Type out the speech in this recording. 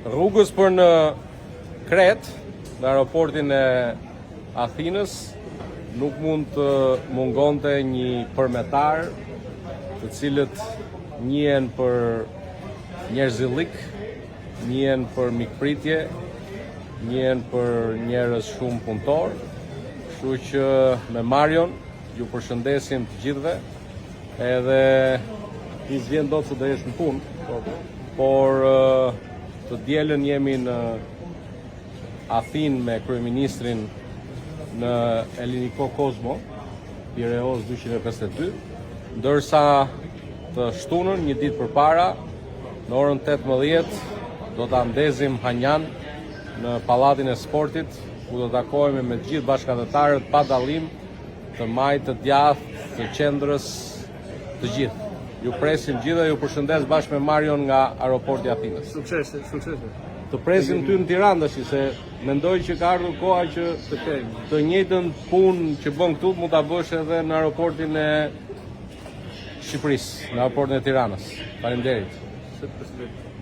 Rrugës për në Kret, në aeroportin e Athinës, nuk mund të mungonte një përmetar, të cilët njihen për njerëzillik, njihen për mikpritje, njihen për njerëz shumë punëtor. Kështu që me Marion ju përshëndesim të gjithëve, edhe i s'vjen dot se do jesh në punë, por të dielën jemi në Athinë me kryeministrin në Eliniko Kozmo, Pireos 252, ndërsa të shtunën një ditë përpara, në orën 18 do ta ndezim Hanjan në Pallatin e Sportit, ku do takohemi me të gjithë bashkëanëtarët pa dallim të majtë të djathtë të qendrës të gjithë. Ju presim gjithë dhe ju përshëndes bashkë me Marion nga aeroporti i Athinës. Suksese. Të presim ty në Tiranë tash, se mendoj që ka ardhur koha që të njëjtën punë që bën këtu mund ta bësh edhe në aeroportin e Shqipërisë, në aeroportin e Tiranës. Faleminderit.